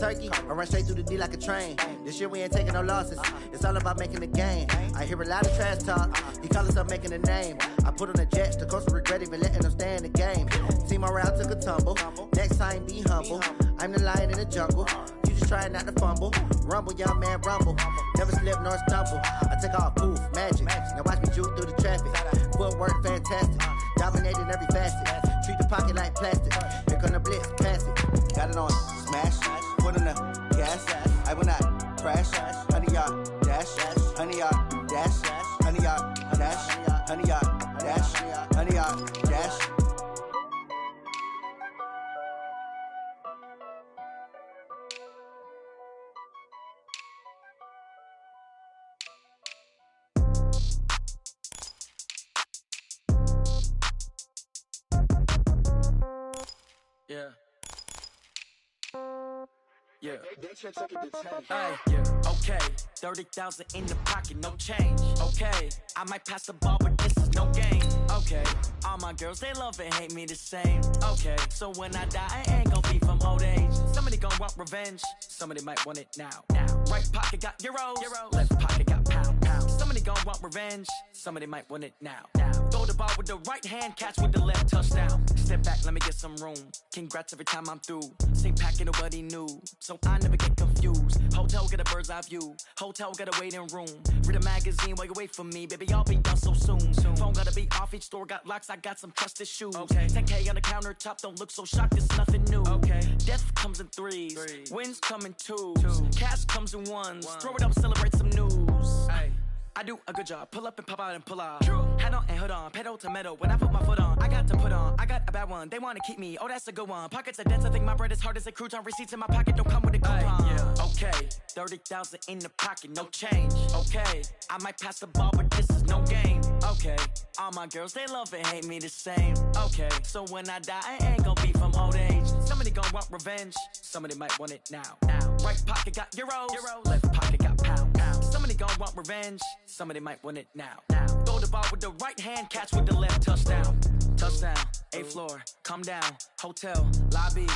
turkey, I run straight through the D like a train. This year we ain't taking no losses. It's all about making the game. I hear a lot of trash talk. He call himself making a name. I put on the jets, the coast of regret even letting them stay in the game. See my route took a tumble. Next time be humble. I'm the lion in the jungle. You just trying not to fumble. Rumble, young man, rumble. Never slip nor stumble. I take off poof, magic. Now watch me juke through the traffic. Footwork fantastic. Dominating every facet. Treat the pocket like plastic. Here come the blitz, pass it. Got it on smash. Put in the gas. I will not crash. Honey yard dash. Honey yard dash. Honey yard dash. Honey yard dash. Honey yard dash. Yeah. Yeah. Hey, yeah. Okay. 30,000 in the pocket, no change. Okay. I might pass the ball, but this is no game. Okay. All my girls, they love and hate me the same. Okay. So when I die, I ain't gon' be from old age. Somebody gon' want revenge. Somebody might want it now. Right pocket got euros. Left pocket got pound. Somebody gon' want revenge. Somebody might want it now. Throw the ball with the right hand, catch with the left, touchdown. Step back, let me get some room. Congrats every time I'm through. Same packet, nobody knew. So I never get confused. Hotel get a bird's eye view. Hotel got a waiting room. Read a magazine while you wait for me. Baby, I'll be done so soon. Phone gotta be off, each store got locks. I got some trusted shoes. Okay. 10K on the countertop, don't look so shocked, it's nothing new. Okay. Death comes in threes. Wins come in twos. Cash comes in ones. Throw it up, celebrate some news. Hey. I do a good job, pull up and pop out and pull out. True. Head on and hood on, pedal to metal. When I put my foot on, I got to put on. I got a bad one, they wanna keep me. Oh, that's a good one. Pockets are dense, I think my bread is hard as a crouton. Receipts in my pocket don't come with a coupon. Yeah. Okay, 30,000 in the pocket, no change. Okay, I might pass the ball, but this is no game. Okay, all my girls, they love and hate me the same. Okay, so when I die, I ain't gon' be from old age. Somebody gon' want revenge. Somebody might want it now. Right pocket got euros. Left pocket got pound. Somebody gon' want revenge. Somebody might want it now. Throw the ball with the right hand, catch with the left, touchdown. Touchdown, 8th floor, come down, hotel, lobby.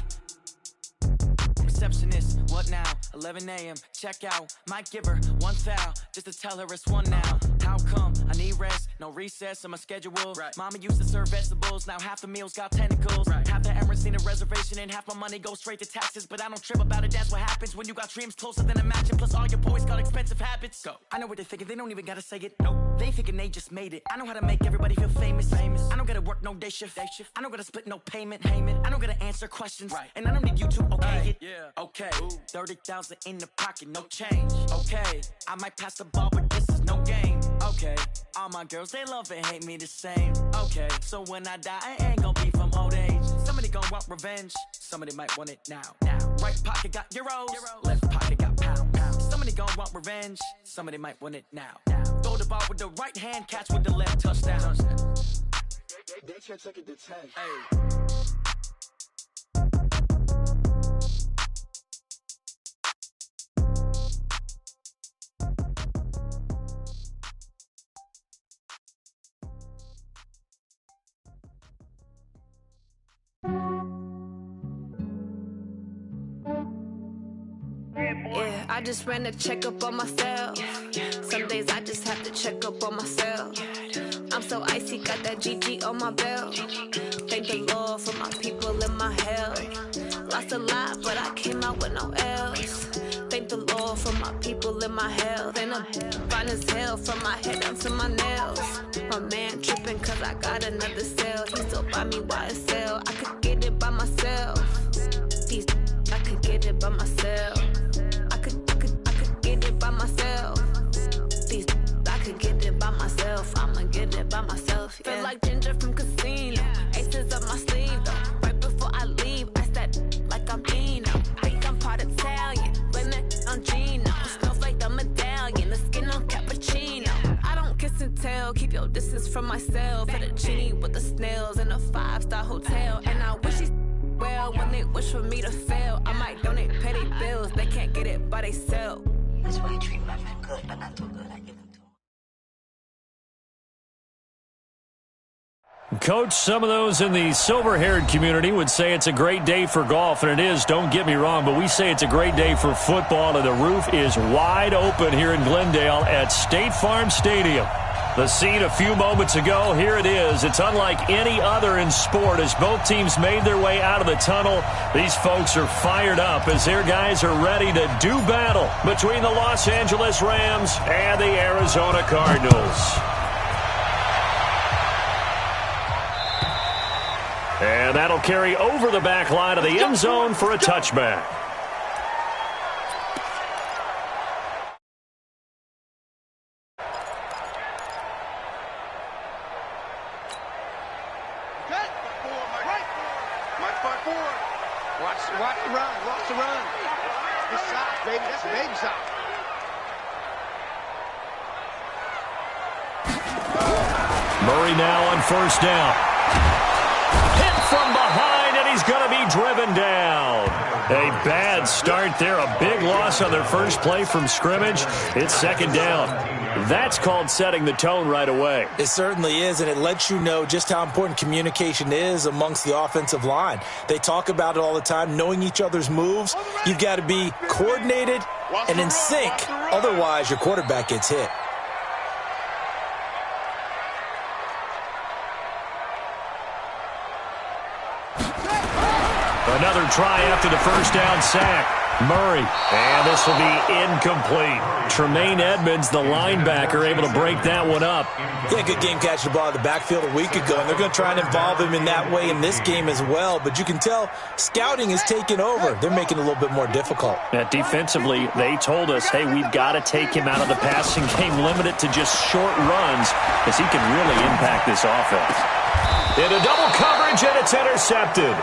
Receptionist, what now? 11 a.m., check out. Might give her one foul, just to tell her it's one now. How come? I need rest, no recess in my schedule. Right. Mama used to serve vegetables, now half the meals got tentacles. Right. Half the errands seen a reservation and half my money goes straight to taxes. But I don't trip about it, that's what happens when you got dreams closer than a match. And plus all your boys got expensive habits. Go. I know what they're thinking, they don't even gotta say it. Nope. They thinking they just made it. I know how to make everybody feel famous. I don't gotta work no day shift. I don't gotta split no payment. I don't gotta answer questions. Right. And I don't need you to okay it. Yeah. Okay, 30,000 in the pocket, no change. Okay, I might pass the ball, but this is no game. Okay, all my girls, they love and hate me the same. Okay, so when I die, I ain't gon' be from old age. Somebody gon' want revenge. Somebody might want it now. Right pocket got euros. Left pocket got pound. Somebody gon' want revenge. Somebody might want it now. Throw the ball with the right hand, catch with the left, touchdown. They can't take it to 10. Hey. Yeah, I just ran a checkup on myself. Some days I just have to check up on myself. I'm so icy, got that GG on my belt. Thank the Lord for my people and my health. Lost a lot, but I came out with no L's. Thank the Lord for my people and my health. And I'm fine as hell from my head down to my nails. My man tripping cause I got another cell. He still buy me YSL. I could get it by myself. These I could get it by myself. I could get it by myself. These I could get it by myself. I'ma get it by myself. Yeah. Feel like Ginger from Casino. Aces up my sleeve though. Right before I leave, I said like I'm Dino. Think I'm part Italian. Blame it on Gino. Smells like the medallion. The skin on cappuccino. I don't kiss and tell. Keep your distance from myself. Put a genie with the snails in a 5-star hotel. And I wish he well when they wish for me to fail. I might donate petty bills. They can't get it by they sell. That's why I treat my men good, but not too good. I give them to them. Coach, some of those in the silver-haired community would say it's a great day for golf, and it is, don't get me wrong, but we say it's a great day for football, and the roof is wide open here in Glendale at State Farm Stadium. The scene a few moments ago, here it is. It's unlike any other in sport as both teams made their way out of the tunnel. These folks are fired up as their guys are ready to do battle between the Los Angeles Rams and the Arizona Cardinals. And that'll carry over the back line of the end zone for a touchback. Watch the run. Watch the run. Good shot, baby. That's a baby shot. Murray now on first down. Hit from behind, and he's going to be driven down. A bad start there. A big loss on their first play from scrimmage. It's second down. That's called setting the tone right away. It certainly is, and it lets you know just how important communication is amongst the offensive line. They talk about it all the time, knowing each other's moves. You've got to be coordinated and in sync. Otherwise, your quarterback gets hit. Another try after the first down sack. Murray, and this will be incomplete. Tremaine Edmonds, the linebacker, able to break that one up. Yeah, good game catching the ball in the backfield a week ago, and they're going to try and involve him in that way in this game as well. But you can tell scouting is taking over. They're making it a little bit more difficult. Defensively, they told us, hey, we've got to take him out of the passing game, limit it to just short runs, because he can really impact this offense. Into double coverage, and it's intercepted.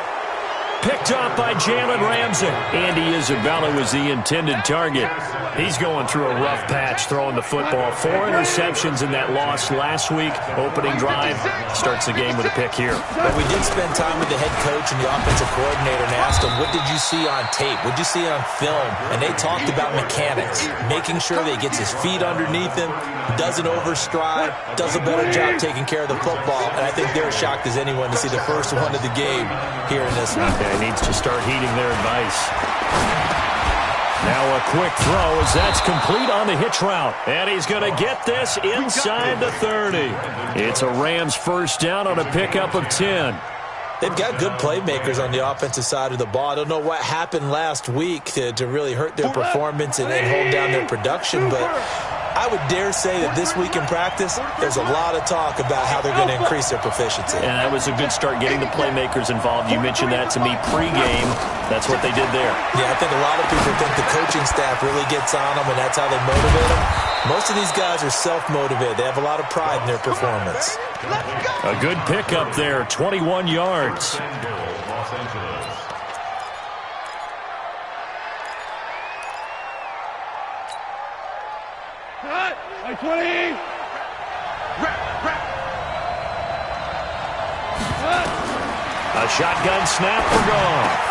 Picked up by Jalen Ramsey. Andy Isabella was the intended target. He's going through a rough patch throwing the football. 4 interceptions in that loss last week. Opening drive starts the game with a pick here. But we did spend time with the head coach and the offensive coordinator and asked him, what did you see on tape? What did you see on film? And they talked about mechanics, making sure that he gets his feet underneath him, doesn't overstride, does a better job taking care of the football. And I think they're as shocked as anyone to see the first one of the game here in this one. He needs to start heeding their advice. Now a quick throw as that's complete on the hitch route. And he's going to get this inside the 30. It's a Rams first down on a pickup of 10. They've got good playmakers on the offensive side of the ball. I don't know what happened last week to really hurt their performance and hold down their production, but I would dare say that this week in practice, there's a lot of talk about how they're going to increase their proficiency. And that was a good start getting the playmakers involved. You mentioned that to me pregame. That's what they did there. Yeah, I think a lot of people think the coaching staff really gets on them, and that's how they motivate them. Most of these guys are self-motivated. They have a lot of pride in their performance. A good pickup there, 21 yards. A shotgun snap for Goff.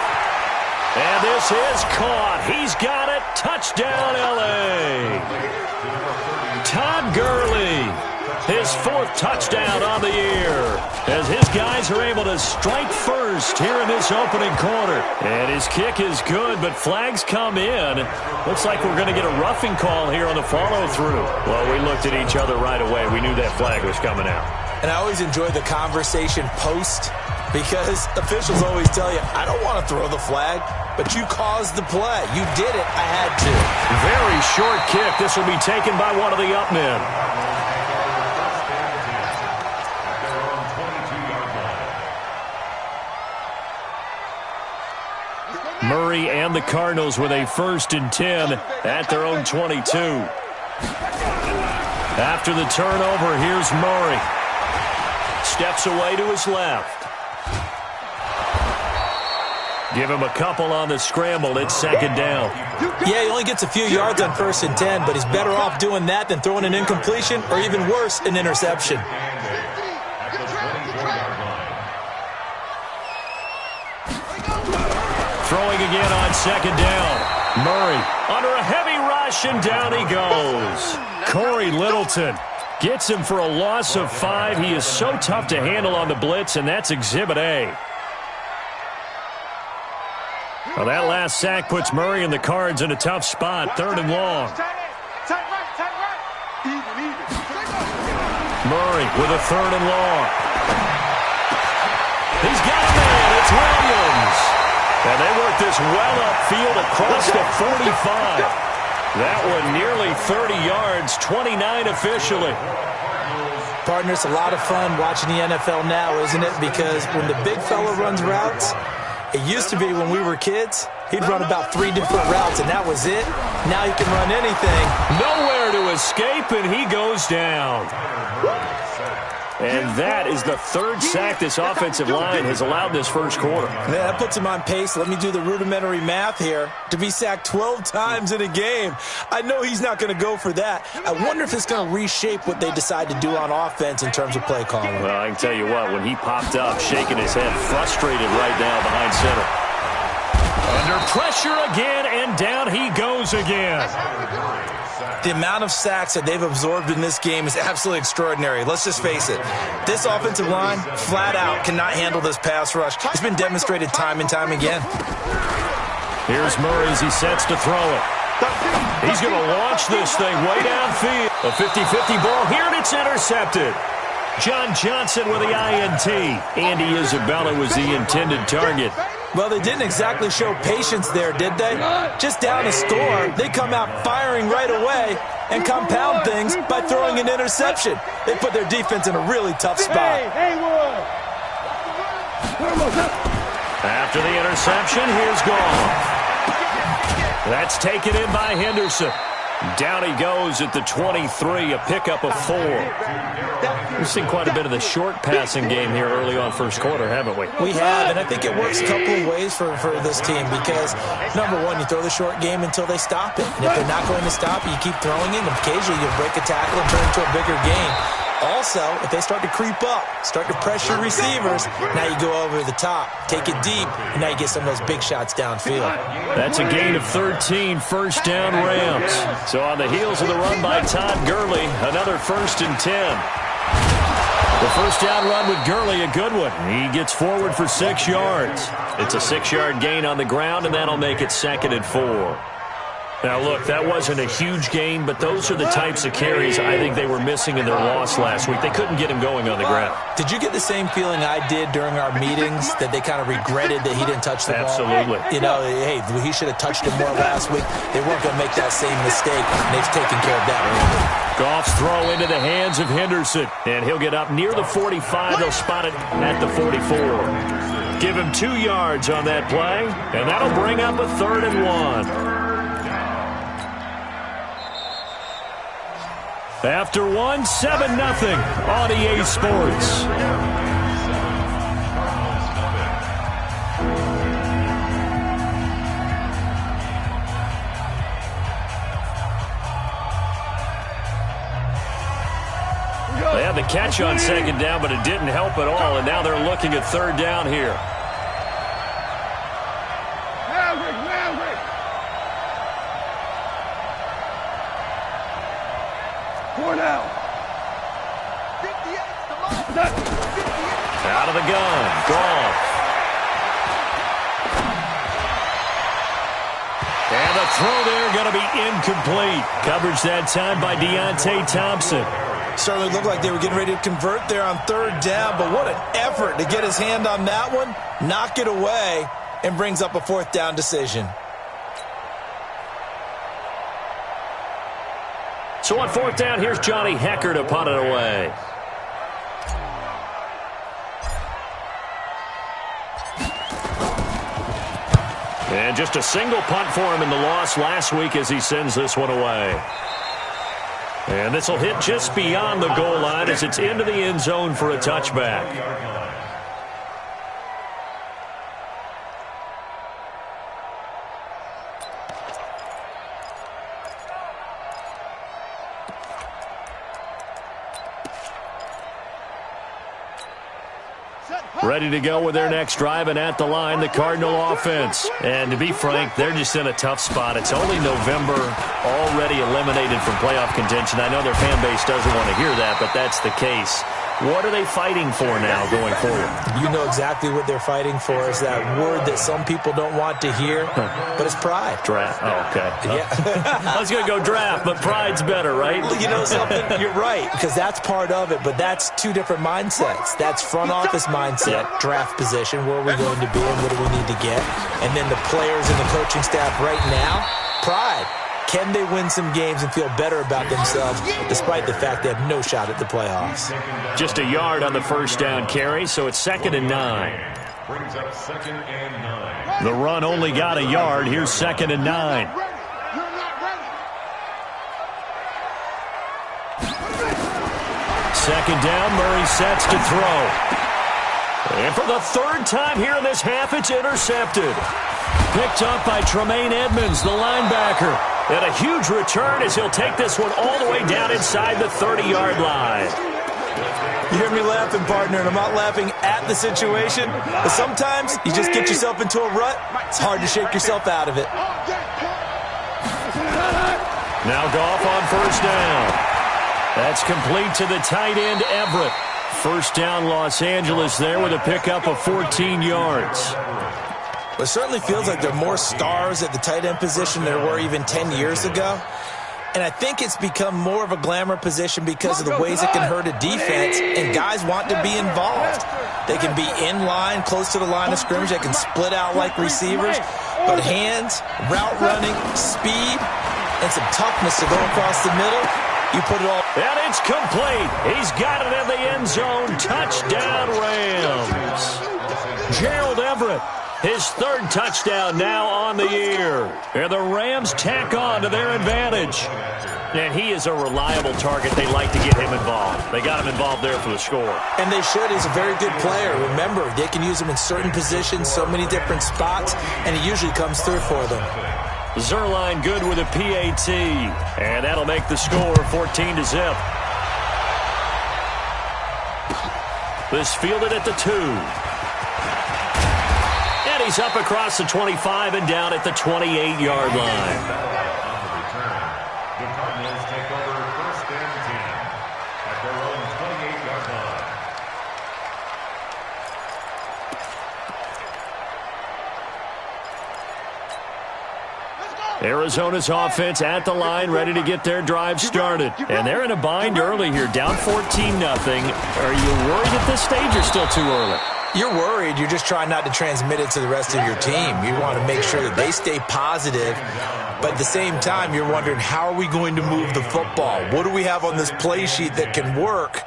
And this is caught. He's got it. Touchdown, L.A. Todd Gurley, his 4th touchdown on the year, as his guys are able to strike first here in this opening quarter. And his kick is good, but flags come in. Looks like we're going to get a roughing call here on the follow-through. Well, we looked at each other right away. We knew that flag was coming out. And I always enjoy the conversation post, because officials always tell you, I don't want to throw the flag, but you caused the play. You did it. I had to. Very short kick. This will be taken by one of the up men. Murray and the Cardinals with a 1st and 10 at their own 22. After the turnover, here's Murray. Steps away to his left. Give him a couple on the scramble. It's second down. Yeah, he only gets a few yards on 1st and 10, but he's better off doing that than throwing an incompletion or even worse, an interception. Throwing again on second down. Murray under a heavy rush, and down he goes. Corey Littleton Gets him for a loss of 5. He is so tough to handle on the blitz, and that's Exhibit A. Well, that last sack puts Murray and the Cards in a tough spot, 3rd and long. Murray with a 3rd and long. He's got a man. It's Williams. And they work this well upfield across the 45. That one nearly 30 yards, 29 officially. Partner, it's a lot of fun watching the NFL now, isn't it? Because when the big fella runs routes, it used to be when we were kids, he'd run about 3 different routes, and that was it. Now he can run anything. Nowhere to escape, and he goes down. And that is the 3rd sack this offensive line has allowed this first quarter. Yeah, that puts him on pace. Let me do the rudimentary math here. To be sacked 12 times in a game, I know he's not going to go for that. I wonder if it's going to reshape what they decide to do on offense in terms of play calling. Well, I can tell you what, when he popped up, shaking his head, frustrated right now behind center. Under pressure again, and down he goes again. The amount of sacks that they've absorbed in this game is absolutely extraordinary. Let's just face it. This offensive line, flat out, cannot handle this pass rush. It's been demonstrated time and time again. Here's Murray as he sets to throw it. He's going to launch this thing way downfield. A 50-50 ball here, and it's intercepted. John Johnson with the INT. Andy Isabella was the intended target. Well, they didn't exactly show patience there, did they? Just down a score, they come out firing right away and compound things by throwing an interception. They put their defense in a really tough spot. After the interception, here's Goff. That's taken in by Henderson. Down he goes at the 23, a pickup of 4. We've seen quite a bit of the short passing game here early on first quarter, haven't we? We have, and I think it works a couple of ways for this team because, number one, you throw the short game until they stop it. And if they're not going to stop it, you keep throwing it, and occasionally you'll break a tackle and turn it into a bigger game. Also, if they start to creep up, start to pressure receivers, now you go over the top, take it deep, and now you get some of those big shots downfield. That's a gain of 13, first down Rams. So on the heels of the run by Todd Gurley, another 1st and 10. The first down run with Gurley, a good one. He gets forward for 6 yards. It's a 6-yard gain on the ground, and that'll make it 2nd and 4. Now, look, that wasn't a huge gain, but those are the types of carries I think they were missing in their loss last week. They couldn't get him going on the ground. Did you get the same feeling I did during our meetings, that they kind of regretted that he didn't touch the ball? Absolutely. You know, hey, he should have touched it more last week. They weren't going to make that same mistake, and they've taken care of that already. Goff's throw into the hands of Henderson, and he'll get up near the 45. They'll spot it at the 44. Give him 2 yards on that play, and that'll bring up a 3rd and 1. After 1, 7-0 on EA Sports. They had the catch on 2nd down, but it didn't help at all, and now they're looking at 3rd down here. Out of the gun, Goff. And the throw there going to be incomplete. Coverage that time by Deontay Thompson. Certainly looked like they were getting ready to convert there on 3rd down, but what an effort to get his hand on that one, knock it away, and brings up a 4th down decision. So on 4th down, here's Johnny Hecker to punt it away. And just a single punt for him in the loss last week as he sends this one away. And this will hit just beyond the goal line as it's into the end zone for a touchback. Ready to go with their next drive, and at the line, the Cardinal offense. And to be frank, they're just in a tough spot. It's only November, already eliminated from playoff contention. I know their fan base doesn't want to hear that, but that's the case. What are they fighting for now going forward? You know exactly what they're fighting for. Is that word that some people don't want to hear, but it's pride. Draft. Oh, okay. Yeah. I was going to go draft, but pride's better, right? Well, you know something? You're right, because that's part of it, but that's two different mindsets. That's front office mindset, draft position, where are we going to be and what do we need to get? And then the players and the coaching staff right now, pride. Can they win some games and feel better about themselves despite the fact they have no shot at the playoffs? Just a yard on the first down carry, so it's 2nd and 9. Brings up 2nd and 9. The run only got a yard. Here's 2nd and 9. Second down, Murray sets to throw. And for the third time here in this half, it's intercepted. Picked up by Tremaine Edmonds, the linebacker. And a huge return as he'll take this one all the way down inside the 30-yard line. You hear me laughing, partner, and I'm not laughing at the situation, but sometimes you just get yourself into a rut. It's hard to shake yourself out of it. Now Goff on first down. That's complete to the tight end, Everett. First down, Los Angeles there with a pickup of 14 yards. It certainly feels like there are more stars at the tight end position than there were even 10 years ago. And I think it's become more of a glamour position because of the ways it can hurt a defense, and guys want to be involved. They can be in line, close to the line of scrimmage. They can split out like receivers. But hands, route running, speed, and some toughness to go across the middle, you put it all. And it's complete. He's got it in the end zone. Touchdown, Rams. Gerald Everett. His third touchdown now on the year. And the Rams tack on to their advantage. And he is a reliable target. They like to get him involved. They got him involved there for the score. And they should. He's a very good player. Remember, they can use him in certain positions, so many different spots, and he usually comes through for them. Zerline good with a PAT. And that'll make the score 14-0. This fielded at the 2. He's up across the 25 and down at the 28-yard line. The Cardinals take over 1st and 10 at their own 28-yard line. Arizona's offense at the line, ready to get their drive started. And they're in a bind early here, down 14-0. Are you worried at this stage or still too early? You're worried. You're just trying not to transmit it to the rest of your team. You want to make sure that they stay positive. But at the same time, you're wondering, how are we going to move the football? What do we have on this play sheet that can work?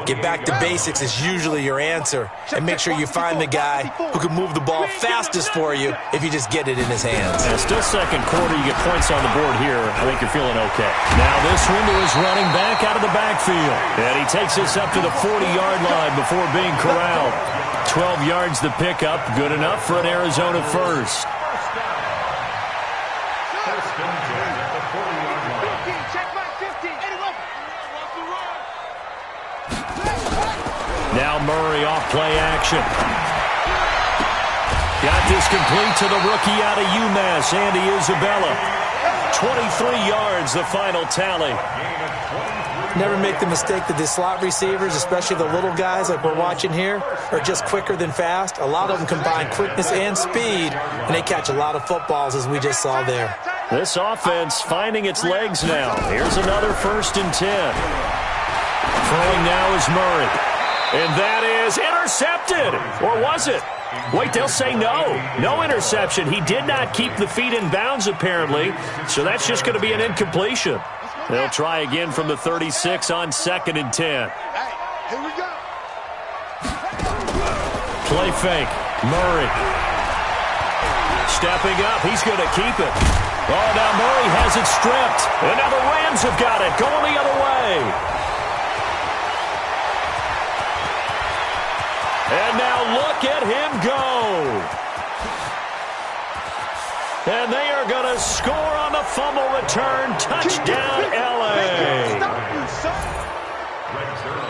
Get back to basics is usually your answer. And make sure you find the guy who can move the ball fastest for you if you just get it in his hands. Yeah, still second quarter. You get points on the board here. I think you're feeling okay. Now this one to his running back out of the backfield. And he takes us up to the 40-yard line before being corralled. 12 yards the pickup. Good enough for an Arizona first. Now Murray off play action. Got this complete to the rookie out of UMass, Andy Isabella. 23 yards, the final tally. Never make the mistake that the slot receivers, especially the little guys like we're watching here, are just quicker than fast. A lot of them combine quickness and speed, and they catch a lot of footballs, as we just saw there. This offense finding its legs now. Here's another 1st and 10. Throwing now is Murray. And that is intercepted. Or was it? Wait, they'll say no. No interception. He did not keep the feet in bounds, apparently. So that's just going to be an incompletion. They'll try again from the 36 on 2nd and 10. Here we go. Play fake. Murray. Stepping up. He's going to keep it. Oh, now Murray has it stripped. And now the Rams have got it. Going the other way. And now look at him go. And they are going to score on the fumble return. Touchdown, L.A.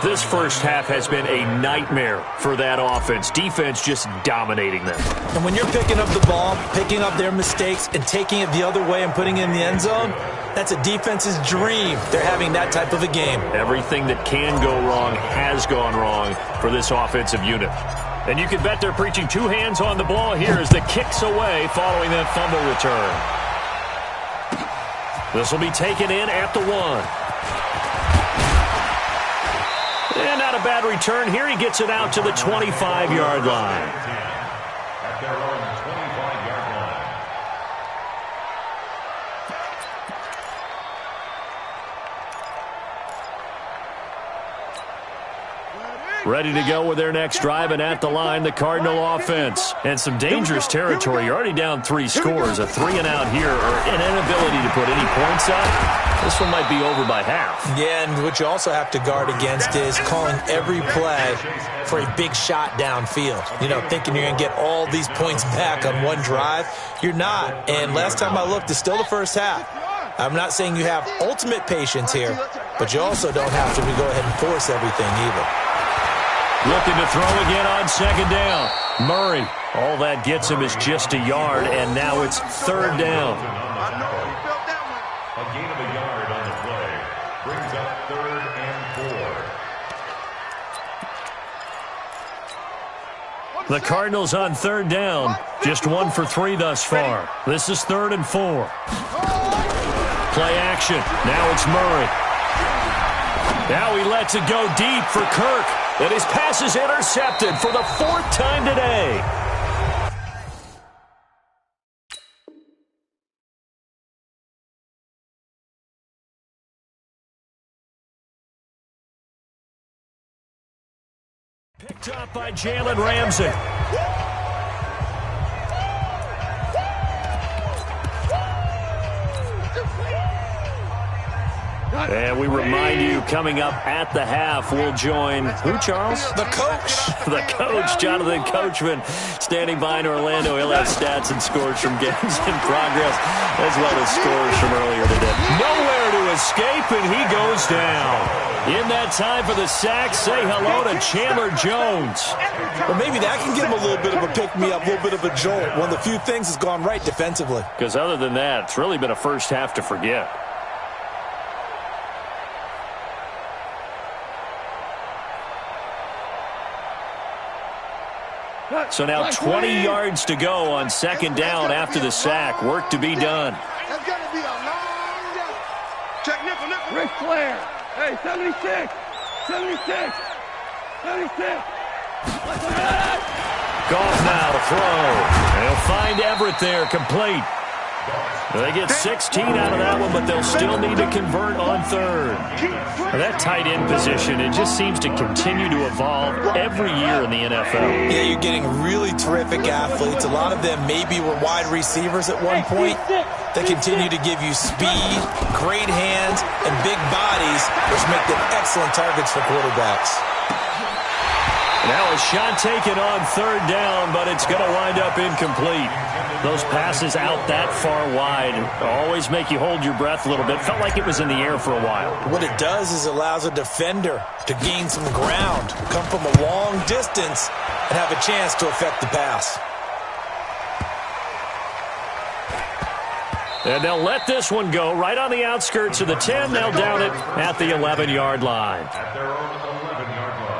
This first half has been a nightmare for that offense. Defense just dominating them. And when you're picking up the ball, picking up their mistakes, and taking it the other way and putting it in the end zone, that's a defense's dream. They're having that type of a game. Everything that can go wrong has gone wrong for this offensive unit. And you can bet they're preaching two hands on the ball here as the kick's away following that fumble return. This will be taken in at the 1. And not a bad return here. He gets it out to the 25-yard line. At their own 25-yard line. Ready to go with their next drive, and at the line, the Cardinal offense. And some dangerous territory. You're already down 3 scores. A 3-and-out here, or an inability to put any points up. This one might be over by half. Yeah, and what you also have to guard against is calling every play for a big shot downfield. You know, thinking you're going to get all these points back on one drive. You're not. And last time I looked, it's still the first half. I'm not saying you have ultimate patience here, but you also don't have to go ahead and force everything either. Looking to throw again on second down. Murray, all that gets him is just a yard, and now it's third down. A gain of a yard on the play brings up 3rd and 4. The Cardinals on third down, just 1 for 3 thus far. This is 3rd and 4. Play action. Now it's Murray. Now he lets it go deep for Kirk. And his pass is intercepted for the 4th time today. Picked up by Jalen Ramsey. And we remind you, coming up at the half, we'll join who, Charles? The coach. The coach, Jonathan Coachman, standing by in Orlando. He'll have stats and scores from games in progress, as well as scores from earlier today. Nowhere to escape, and he goes down. In that time for the sack, say hello to Chandler Jones. Well, maybe that can give him a little bit of a pick-me-up, a little bit of a jolt. One of the few things has gone right defensively. Because other than that, it's really been a first half to forget. So now 20 yards to go on second down after the sack. Work to be done. That's going to be a long day. Check nickel. Ric Flair. Hey, 76. 76. 76. Goff now to throw. They'll find Everett there, complete. They get 16 out of that one, but they'll still need to convert on third. That tight end position, it just seems to continue to evolve every year in the NFL. Yeah, you're getting really terrific athletes. A lot of them maybe were wide receivers at one point. They continue to give you speed, great hands, and big bodies, which make them excellent targets for quarterbacks. Now a shot taken on third down, but it's going to wind up incomplete. Those passes out that far wide always make you hold your breath a little bit. Felt like it was in the air for a while. What it does is allows a defender to gain some ground, come from a long distance, and have a chance to affect the pass. And they'll let this one go right on the outskirts of the 10. They'll down it at the 11-yard line. At their own 11-yard line.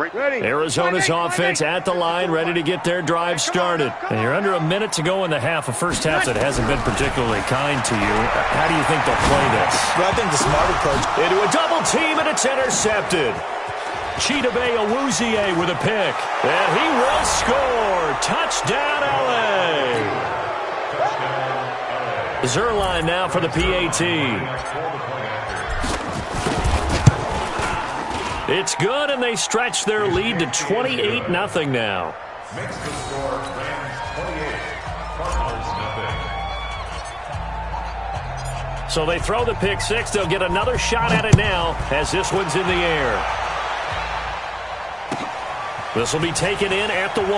Arizona's offense at the line, ready to get their drive started. And you're under a minute to go in the half, a first half that hasn't been particularly kind to you. How do you think they'll play this? Well, I think the smart approach. Into a double team, and it's intercepted. Chidobe Awuzie with a pick. And he will score. Touchdown, L.A. Zerline now for the PAT. It's good, and they stretch their lead to 28-0 now. Makes the score Rams 28, Cardinals 0. So they throw the pick six. They'll get another shot at it now as this one's in the air. This will be taken in at the 1.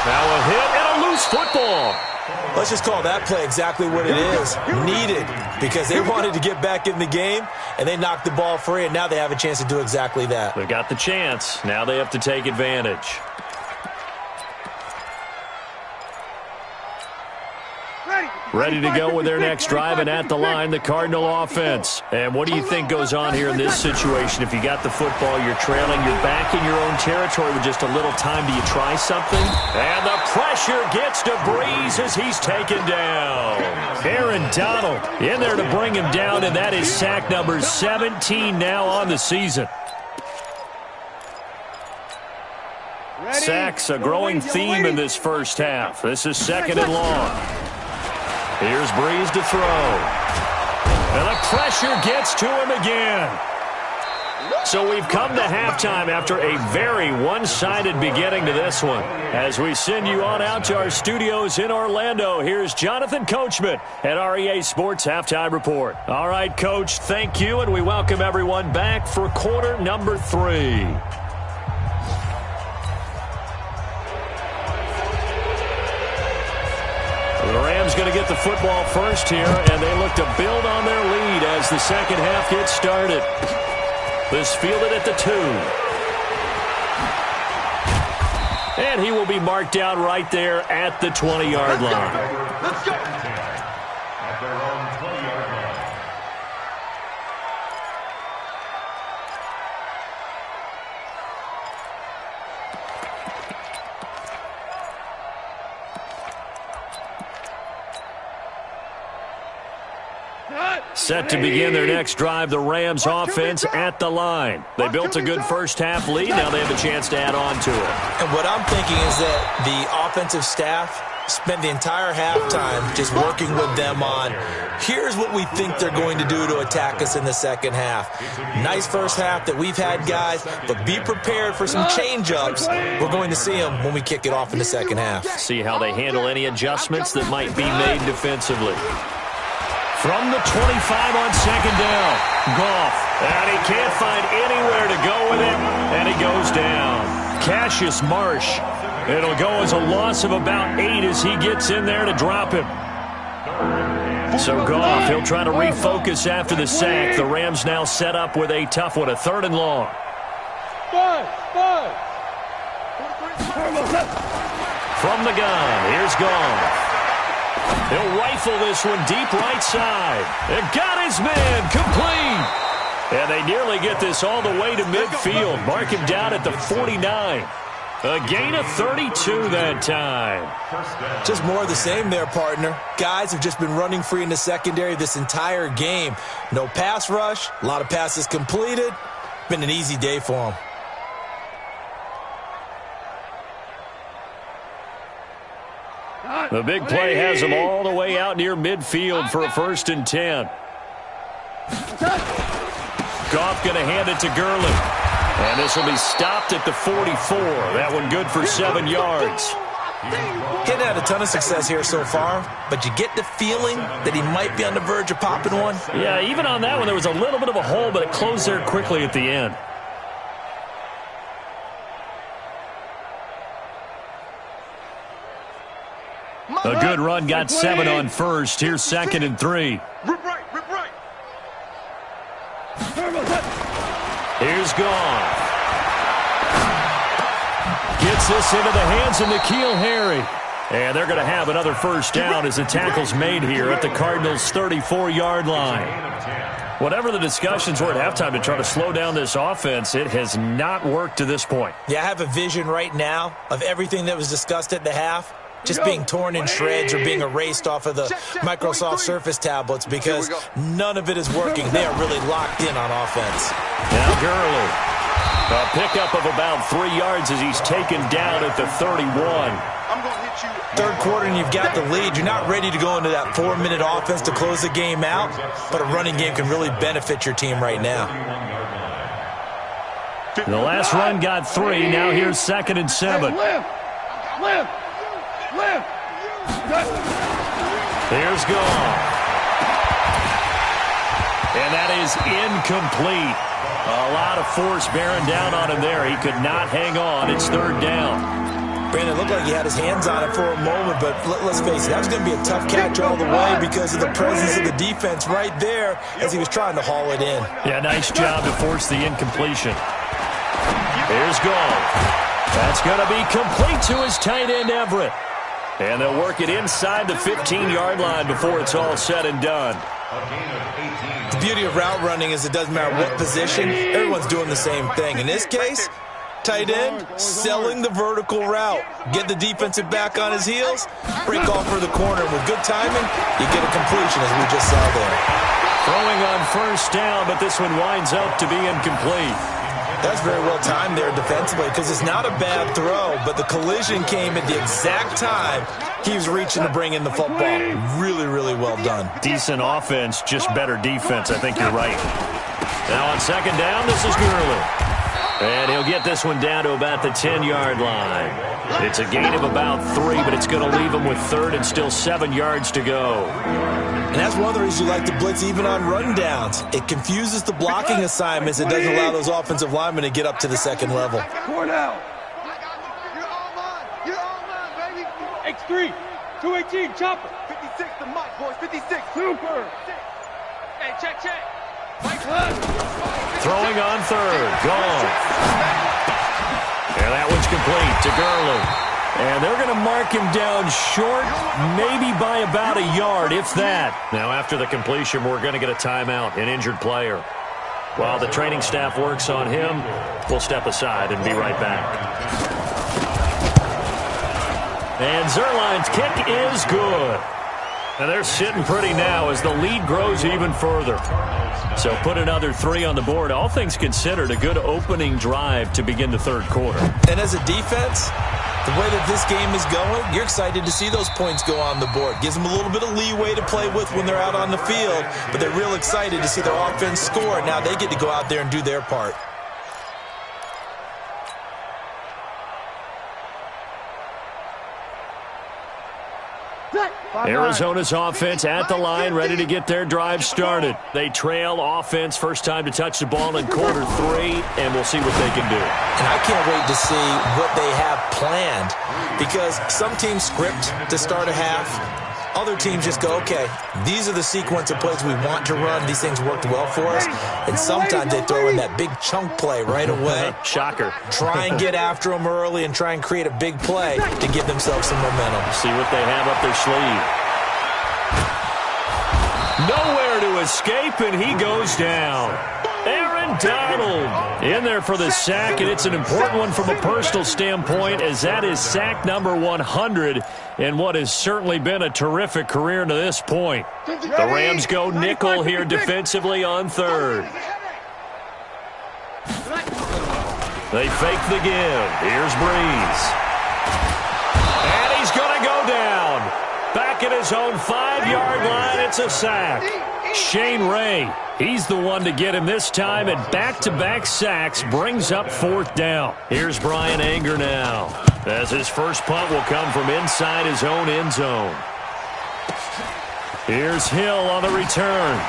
Now a hit and a loose football. Let's just call that play exactly what it is. Needed, because they wanted to get back in the game, and they knocked the ball free, and now they have a chance to do exactly that. They've got the chance. Now they have to take advantage. Ready to go with their next drive, and at the line, the Cardinal offense. And what do you think goes on here in this situation? If you got the football, you're trailing, you're back in your own territory with just a little time. Do you try something? And the pressure gets to Breeze as he's taken down. Aaron Donald in there to bring him down, and that is sack number 17 now on the season. Sacks, a growing theme in this first half. This is 2nd and long. Here's Breeze to throw. And the pressure gets to him again. So we've come to halftime after a very one-sided beginning to this one. As we send you on out to our studios in Orlando, here's Jonathan Coachman at REA Sports Halftime Report. All right, Coach, thank you, and we welcome everyone back for quarter number 3. The Rams going to get the football first here, and they look to build on their lead as the second half gets started. This fielded at the 2. And he will be marked down right there at the 20-yard line. Let's go. At their own 20-yard line. Set to begin their next drive, the Rams offense at the line. They built a good first half lead. Now they have a chance to add on to it. And what I'm thinking is that the offensive staff spent the entire halftime just working with them on, here's what we think they're going to do to attack us in the second half. Nice first half that we've had, guys, but be prepared for some change-ups. We're going to see them when we kick it off in the second half. See how they handle any adjustments that might be made defensively. From the 25 on 2nd down, Goff, and he can't find anywhere to go with it, and he goes down. Cassius Marsh, it'll go as a loss of about 8 as he gets in there to drop him. So Goff, he'll try to refocus after the sack. The Rams now set up with a tough one, a 3rd and long. From the gun, here's Goff. He'll rifle this one deep right side. And got his man complete. And they nearly get this all the way to midfield. Mark him down at the 49. A gain of 32 that time. Just more of the same there, partner. Guys have just been running free in the secondary this entire game. No pass rush, a lot of passes completed. Been an easy day for them. The big play has them all the way out near midfield for a 1st and 10. Goff going to hand it to Gurley. And this will be stopped at the 44. That one good for 7 yards. Hadn't had a ton of success here so far, but you get the feeling that he might be on the verge of popping one. Yeah, even on that one, there was a little bit of a hole, but it closed there quickly at the end. A good run, got 7 on first. Here's 2nd and 3. Rip right. Here's Goff. Gets this into the hands of N'Keal Harry. And they're going to have another first down as the tackle's made here at the Cardinals' 34-yard line. Whatever the discussions were at halftime to try to slow down this offense, it has not worked to this point. Yeah, I have a vision right now of everything that was discussed at the half just being torn in shreds or being erased off of the Microsoft Surface tablets because none of it is working. They are really locked in on offense. Now Gurley. A pickup of about 3 yards as he's taken down at the 31. Third quarter and you've got the lead. You're not ready to go into that 4-minute offense to close the game out, but a running game can really benefit your team right now. The last run got 3. Now here's 2nd and 7. Here's Goff. And that is incomplete. A lot of force bearing down on him there. He could not hang on. It's 3rd down. Brandon, it looked like he had his hands on it for a moment, but let's face it, that was going to be a tough catch all the way because of the presence of the defense right there as he was trying to haul it in. Yeah, nice job to force the incompletion. Here's Goff. That's going to be complete to his tight end, Everett. And they'll work it inside the 15-yard line before it's all said and done. The beauty of route running is it doesn't matter what position, everyone's doing the same thing. In this case, tight end, selling the vertical route. Get the defensive back on his heels, break off for the corner. With good timing, you get a completion, as we just saw there. Throwing on first down, but this one winds up to be incomplete. That's very well timed there defensively because it's not a bad throw, but the collision came at the exact time he was reaching to bring in the football. Really, really well done. Decent offense, just better defense. I think you're right. Now on second down, this is Gurley. And he'll get this one down to about the 10-yard line. It's a gain of about 3, but it's going to leave him with third and still 7 yards to go. And that's one of the reasons you like to blitz even on rundowns. It confuses the blocking assignments. It doesn't allow those offensive linemen to get up to the second level. Four down. You're all mine, baby. X3, 218, chopper. 56 to Mike, boys, 56. Super. Hey, check. Throwing on third. Gone. And that one's complete to Gurley. And they're going to mark him down short, maybe by about a yard, if that. Now, after the completion, we're going to get a timeout, an injured player. While the training staff works on him, we'll step aside and be right back. And Zerline's kick is good. And they're sitting pretty now as the lead grows even further. So put another 3 on the board. All things considered, a good opening drive to begin the third quarter. And as a defense, the way that this game is going, you're excited to see those points go on the board. Gives them a little bit of leeway to play with when they're out on the field, but they're real excited to see their offense score. Now they get to go out there and do their part. Arizona's offense at the line, ready to get their drive started. They trail offense, first time to touch the ball in quarter 3, and we'll see what they can do. And I can't wait to see what they have planned because some teams script to start a half. Other teams just go, okay, these are the sequence of plays we want to run. These things worked well for us. And sometimes they throw in that big chunk play right away. Shocker. Try and get after them early and try and create a big play to give themselves some momentum. See what they have up their sleeve. Nowhere to escape, and he goes down. Aaron Donald in there for the sack, and it's an important one from a personal standpoint as that is sack number 100 in what has certainly been a terrific career to this point. The Rams go nickel here defensively on third. They fake the give. Here's Breeze. And he's going to go down. Back at his own 5-yard line, it's a sack. Shane Ray, he's the one to get him this time, and back-to-back sacks brings up fourth down. Here's Brian Anger now, as his first punt will come from inside his own end zone. Here's Hill on the return.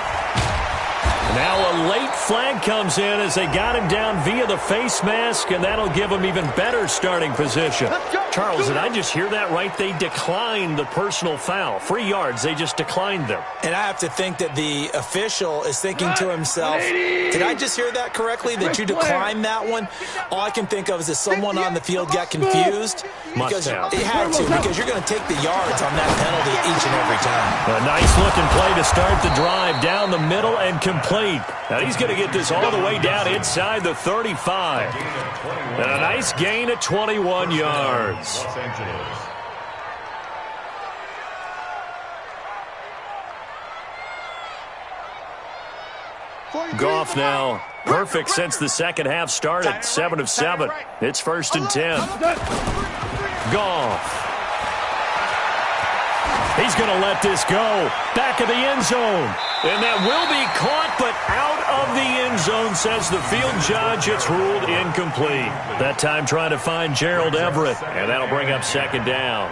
Now a late flag comes in as they got him down via the face mask, and that'll give him even better starting position. Charles, did I just hear that right? They declined the personal foul. 3 yards, they just declined them. And I have to think that the official is thinking to himself, did I just hear that correctly, that you declined that one? All I can think of is that someone on the field got confused. Because it had to, because you're going to take the yards on that penalty each and every time. A nice-looking play to start the drive down the middle and complete. Now he's going to get this all the way down inside the 35. And a nice gain of 21 yards. Goff now perfect since the second half started. 7 of 7. It's 1st and 10. Goff. He's going to let this go. Back of the end zone. And that will be caught, but out of the end zone, says the field judge. It's ruled incomplete. That time trying to find Gerald Everett. And that'll bring up second down.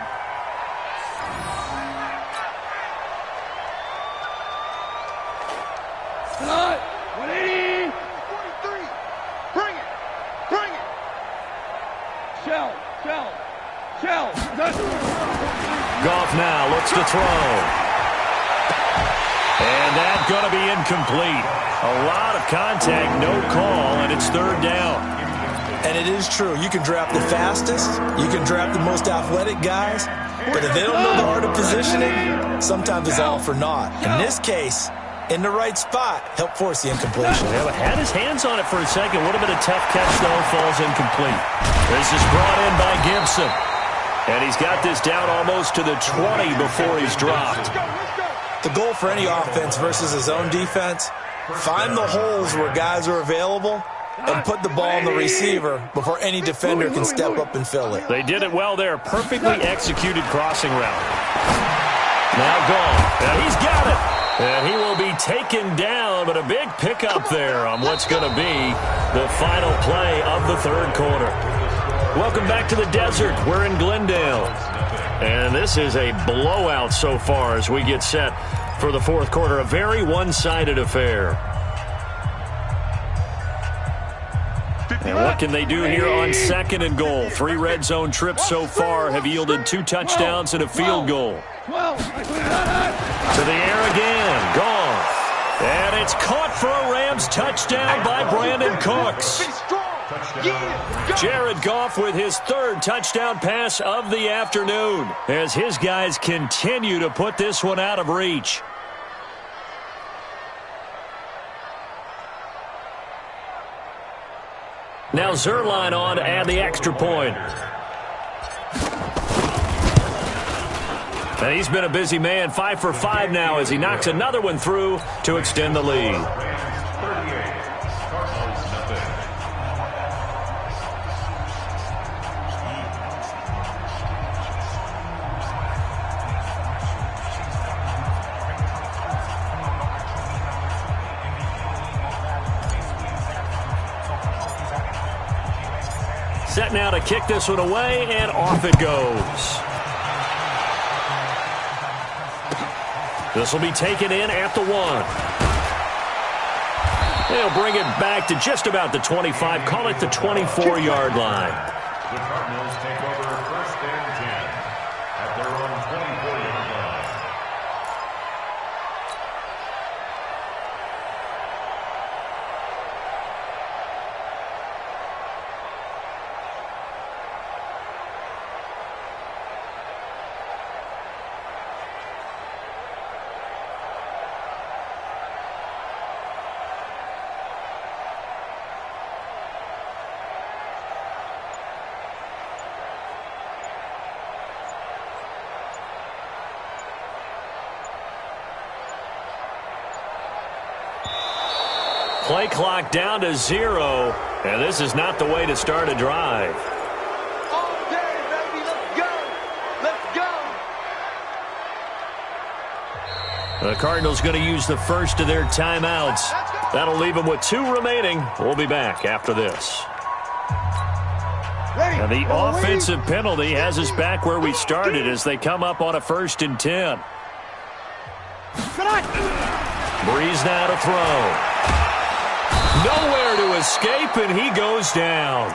Tonight, 180. 43. Bring it. Shell. Goff now looks to throw. And that's going to be incomplete. A lot of contact, no call, and it's third down. And it is true. You can draft the fastest. You can draft the most athletic guys. But if they don't know the art of positioning, sometimes it's all for naught. In this case, in the right spot, help force the incompletion. Yeah, had his hands on it for a second. Would have been a tough catch, though. Falls incomplete. This is brought in by Gibson. And he's got this down almost to the 20 before he's dropped. The goal for any offense versus his own defense, find the holes where guys are available and put the ball on the receiver before any defender can step up and fill it. They did it well there. Perfectly executed crossing route. Now gone. And he's got it. And he will be taken down, but a big pickup there on what's going to be the final play of the third quarter. Welcome back to the desert. We're in Glendale. And this is a blowout so far as we get set for the fourth quarter. A very one-sided affair. And what can they do here on second and goal? 3 red zone trips so far have yielded 2 touchdowns and a field goal. To the air again. Gone. And it's caught for a Rams touchdown by Brandon Cooks. Jared Goff with his 3rd touchdown pass of the afternoon as his guys continue to put this one out of reach. Now Zerline on to add the extra point. And he's been a busy man, 5 for 5 now as he knocks another one through to extend the lead. Set now to kick this one away, and off it goes. This will be taken in at the 1. They'll bring it back to just about the 25, call it the 24-yard line. The Cardinals take over 1st and 10 at their own 24-yard line. Play clock down to 0, and this is not the way to start a drive. All day, baby. Let's go. Let's go. The Cardinals going to use the first of their timeouts. That'll leave them with 2 remaining. We'll be back after this. And the offensive penalty has us back where we started as they come up on a 1st and 10. Breeze now to throw. Nowhere to escape, and he goes down.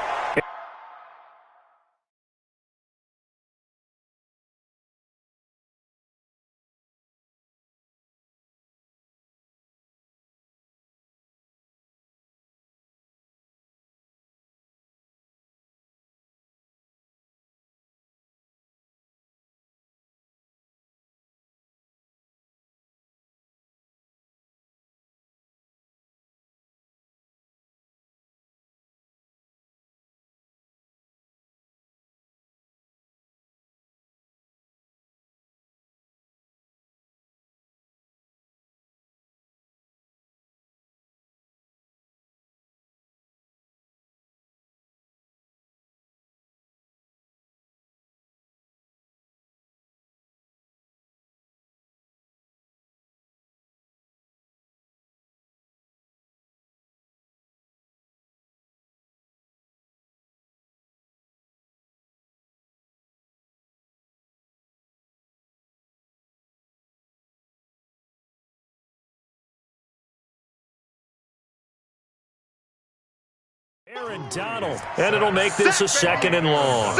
Aaron Donald, and it'll make this a 2nd and long.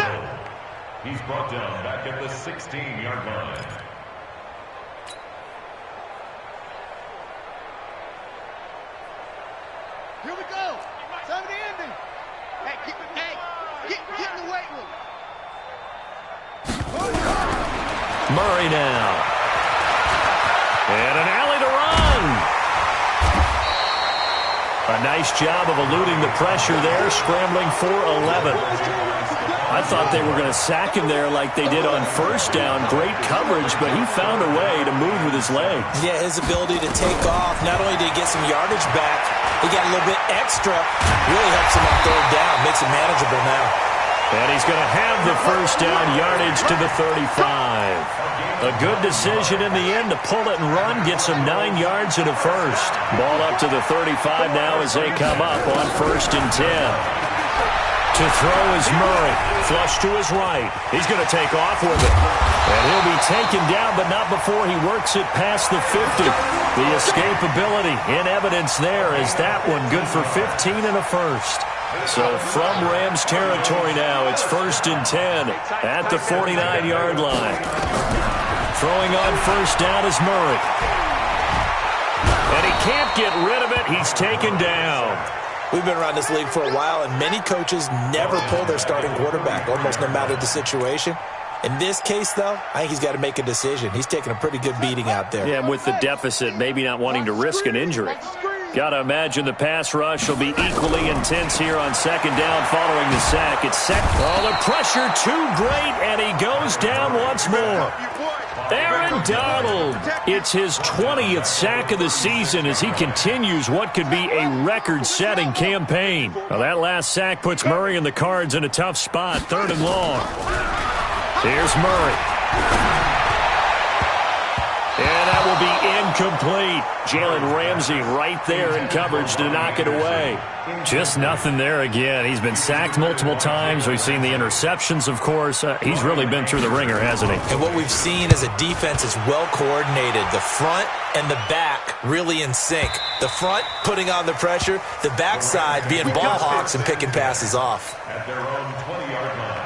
He's brought down back at the 16-yard line. Here we go. Time of the ending. Hey, get in the weight room. Murray now. And an alley to run. A nice job of eluding the pressure there, scrambling for 11. I thought they were going to sack him there like they did on first down. Great coverage, but he found a way to move with his legs. Yeah, his ability to take off, not only did he get some yardage back, he got a little bit extra. Really helps him on third down, makes it manageable now. And he's going to have the first down yardage to the 35. A good decision in the end to pull it and run, gets him 9 yards and a first. Ball up to the 35 now as they come up on 1st and 10. To throw is Murray. Flush to his right. He's going to take off with it. And he'll be taken down, but not before he works it past the 50. The escapability in evidence there is that one good for 15 and a first. So from Rams territory now, it's 1st and 10 at the 49-yard line. Throwing on first down is Murray. And he can't get rid of it. He's taken down. We've been around this league for a while, and many coaches never pull their starting quarterback, almost no matter the situation. In this case, though, I think he's got to make a decision. He's taking a pretty good beating out there. Yeah, and with the deficit, maybe not wanting to risk an injury. Got to imagine the pass rush will be equally intense here on 2nd down following the sack. It's set. Oh, the pressure too great, and he goes down once more. Aaron Donald. It's his 20th sack of the season as he continues what could be a record-setting campaign. Well, that last sack puts Murray and the Cards in a tough spot, 3rd and long. Here's Murray. And that will be incomplete. Jalen Ramsey right there in coverage to knock it away. Just nothing there again. He's been sacked multiple times. We've seen the interceptions, of course. He's really been through the ringer, hasn't he? And what we've seen is a defense is well coordinated. The front and the back really in sync. The front putting on the pressure. The backside being ball hawks and picking passes off. At their own 20-yard line.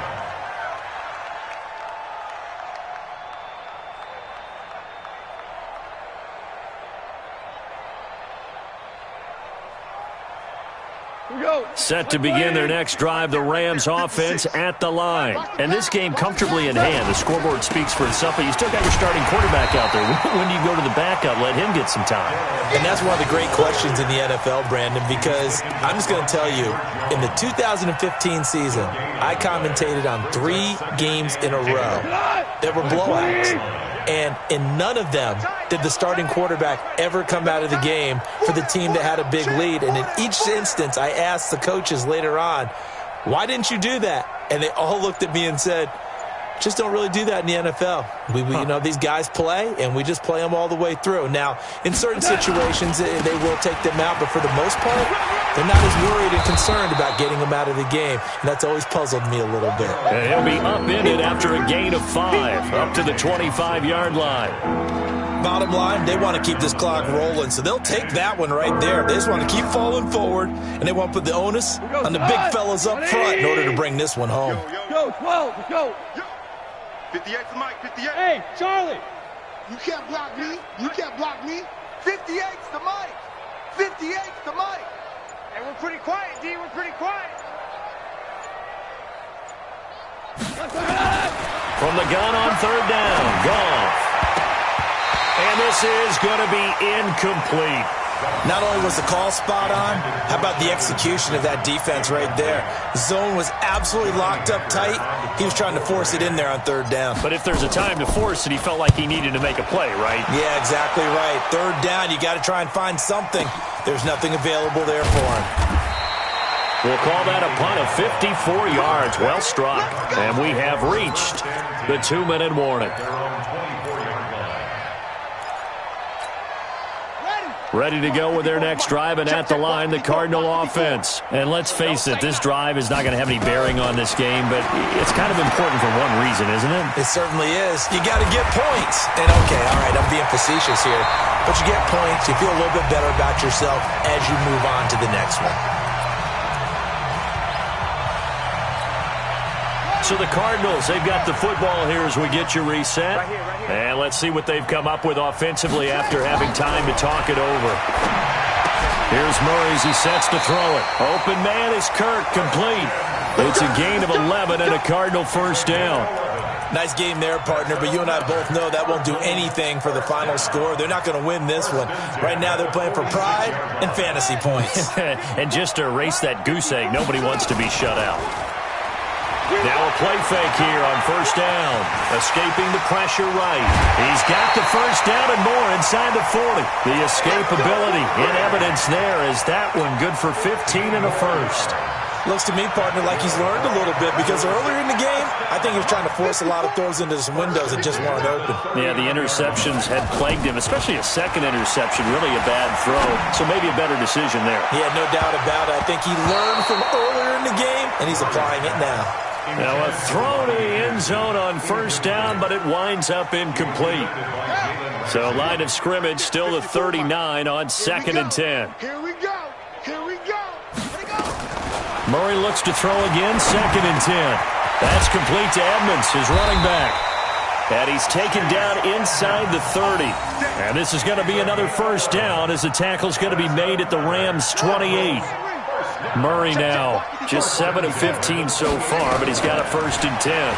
Set to begin their next drive, the Rams offense at the line. And this game comfortably in hand. The scoreboard speaks for itself, but you still got your starting quarterback out there. When do you go to the backup? Let him get some time. And that's one of the great questions in the NFL, Brandon, because I'm just going to tell you, in the 2015 season, I commentated on 3 games in a row that were blowouts. And in none of them did the starting quarterback ever come out of the game for the team that had a big lead. And in each instance, I asked the coaches later on, why didn't you do that? And they all looked at me and said, just don't really do that in the NFL. You know, these guys play, and we just play them all the way through. Now, in certain situations, they will take them out, but for the most part, they're not as worried and concerned about getting them out of the game, and that's always puzzled me a little bit. And he'll be upended after a gain of 5, up to the 25-yard line. Bottom line, they want to keep this clock rolling, so they'll take that one right there. They just want to keep falling forward, and they want to put the onus on the big fellas up front in order to bring this one home. Go, 12, let's go. 58's the mic, 58. Hey, Charlie. You can't block me. You can't block me. 58's the mic. 58's the mic. Hey, we're pretty quiet, D. We're pretty quiet. From the gun on 3rd down, Goff. And this is going to be incomplete. Not only was the call spot on, how about the execution of that defense right there? Zone was absolutely locked up tight. He was trying to force it in there on 3rd down. But if there's a time to force it, he felt like he needed to make a play, right? Yeah, exactly right. 3rd down, you got to try and find something. There's nothing available there for him. We'll call that a punt of 54 yards. Well struck. And we have reached the 2-minute warning. Ready to go with their next drive, and at the line, the Cardinal offense. And let's face it, this drive is not going to have any bearing on this game, but it's kind of important for one reason, isn't it? It certainly is. You got to get points. And okay, all right, I'm being facetious here, but you get points, you feel a little bit better about yourself as you move on to the next one. So the Cardinals, they've got the football here as we get you reset. Right here. And let's see what they've come up with offensively after having time to talk it over. Here's Murray as he sets to throw it. Open man is Kirk, complete. It's a gain of 11 and a Cardinal first down. Nice game there, partner, but you and I both know that won't do anything for the final score. They're not going to win this one. Right now they're playing for pride and fantasy points. And just to erase that goose egg, nobody wants to be shut out. Now a play fake here on first down. Escaping the pressure right. He's got the first down and more inside the 40. The escapability in evidence there is that one good for 15 and a first. Looks to me, partner, like he's learned a little bit because earlier in the game, I think he was trying to force a lot of throws into some windows that just weren't open. Yeah, the interceptions had plagued him, especially a second interception, really a bad throw. So maybe a better decision there. He had no doubt about it. I think he learned from earlier in the game, and he's applying it now. Now a throw to the end zone on first down, but it winds up incomplete. So line of scrimmage still the 39 on 2nd and 10. Here we go. Murray looks to throw again, 2nd and 10. That's complete to Edmonds, his running back. And he's taken down inside the 30. And this is going to be another first down as the tackle's going to be made at the Rams' 28. Murray now just 7 of 15 so far, but he's got a 1st and 10.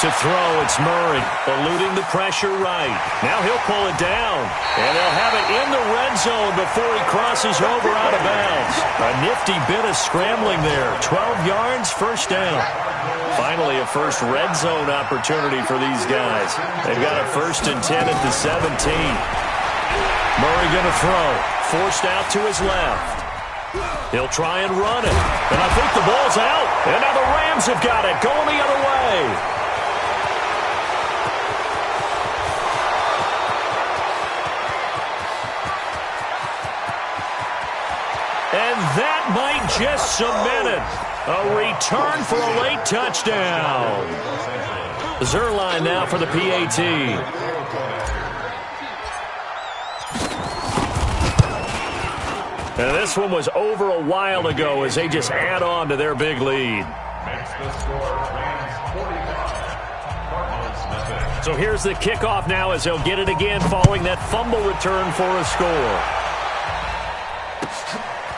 To throw, it's Murray, eluding the pressure right. Now he'll pull it down, and they'll have it in the red zone before he crosses over out of bounds. A nifty bit of scrambling there. 12 yards, first down. Finally, a first red zone opportunity for these guys. They've got a 1st and 10 at the 17. Murray going to throw, forced out to his left. He'll try and run it, and I think the ball's out. And now the Rams have got it, going the other way. And that might just cement it. A return for a late touchdown. Zerline now for the PAT. And this one was over a while ago as they just add on to their big lead. So here's the kickoff now as they'll get it again following that fumble return for a score.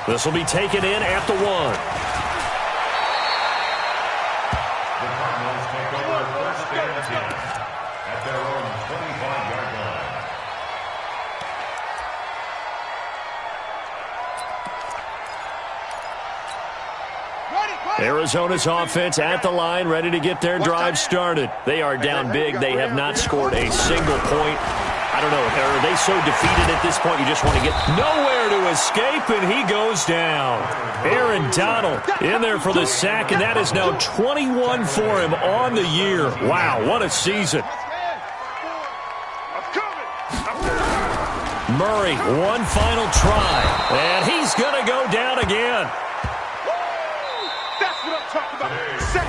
This will be taken in at the 1. The Cardinals take over 1st and 10 at their own 25-yard line. Arizona's offense at the line, ready to get their drive started. They are down big. They have not scored a single point. I don't know, are they so defeated at this point you just want to get nowhere to escape, and he goes down. Aaron Donald in there for the sack, and that is now 21 for him on the year. Wow, what a season. Murray, one final try, and he's going to go down again.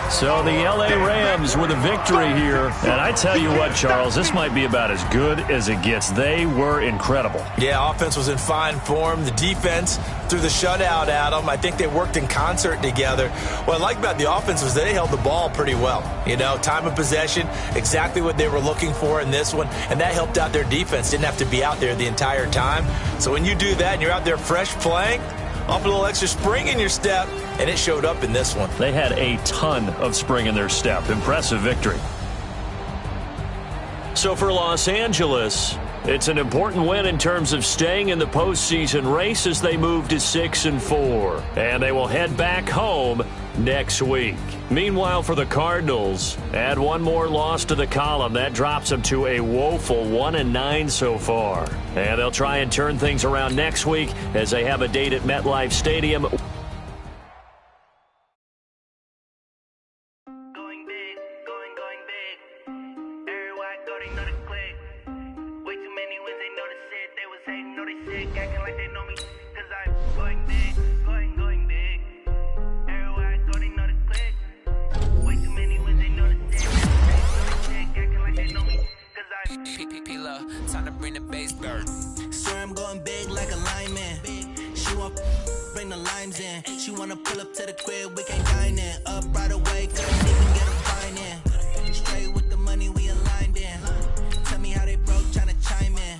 So the L.A. Rams with a victory here. And I tell you what, Charles, this might be about as good as it gets. They were incredible. Yeah, offense was in fine form. The defense threw the shutout at them. I think they worked in concert together. What I like about the offense was they held the ball pretty well. You know, time of possession, exactly what they were looking for in this one. And that helped out their defense. Didn't have to be out there the entire time. So when you do that and you're out there fresh playing, off a little extra spring in your step, and it showed up in this one. They had a ton of spring in their step. Impressive victory. So for Los Angeles, it's an important win in terms of staying in the postseason race as they move to 6-4. And they will head back home next week. Meanwhile, for the Cardinals, add one more loss to the column. That drops them to a woeful 1-9 so far. And they'll try and turn things around next week as they have a date at MetLife Stadium. Time to bring the bass back. Swear I'm going big like a lineman. Shoot She want bring the limes in. She wanna pull up to the crib, we can't dine in. Up right away, couldn't even get a fine in. Straight with the money, we aligned in. Tell me how they broke, tryna chime in.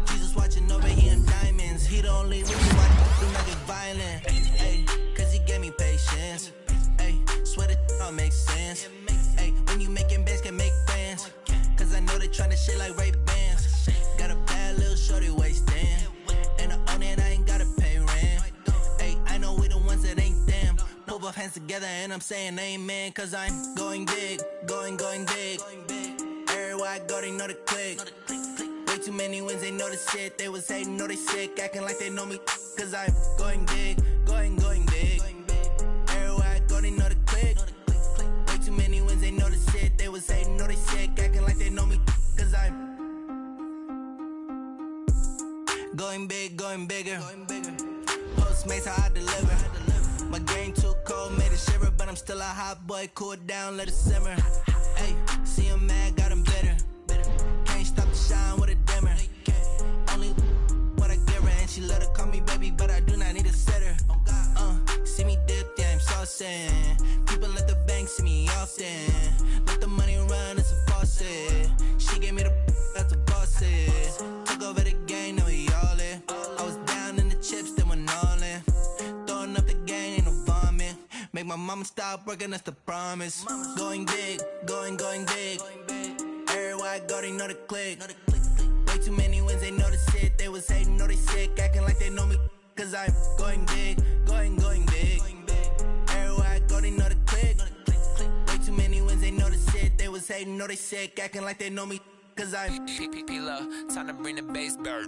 Jesus watching over, he in diamonds. He the only reason why do not get violent. Ay, cause he gave me patience. Ay, swear that all makes sense. Ay, when you making bands, can make friends. Cause I know they tryna shit like Ray-Bans. Got a bad little shorty wasting. And I own it, I ain't gotta pay rent. Ay, I know we the ones that ain't them. Put both hands together and I'm saying amen. Cause I'm going big, going big. Everywhere I go, they know the click. Way too many wins, they know the shit. They was hating, know they sick, acting like they know me. Cause I'm going big, going big. Everywhere I go, they know the click. Way too many wins, they know the shit. They was hating, know they sick, acting like they know me. Cause I'm going big, going bigger. Postmates, how I deliver. My game too cold, made it shiver. But I'm still a hot boy, cool it down, let it simmer. Hey, see him mad, got him bitter. Can't stop the shine with a dimmer. Only what I give her, and she let her call me baby, but I do not need a sitter. See me dip, yeah, I'm saucing. People at the bank see me often. Let the money run, it's a faucet. She gave me the that's a faucet. Took over the game, now we all in. I was down in the chips, then went all in. Throwing up the game, ain't no vomit. Make my mama stop working, that's the promise. Going big, going big. Everywhere I go, they know the click. Way too many wins, they know the shit. They was hating, know they sick, acting like they know me. Cause I'm going big, going big. Everywhere I go, they know the click. Way too many wins, they know the shit. They was hating, know they sick, acting like they know me. Cause I'm P-P-P-Love, time to bring the bass back.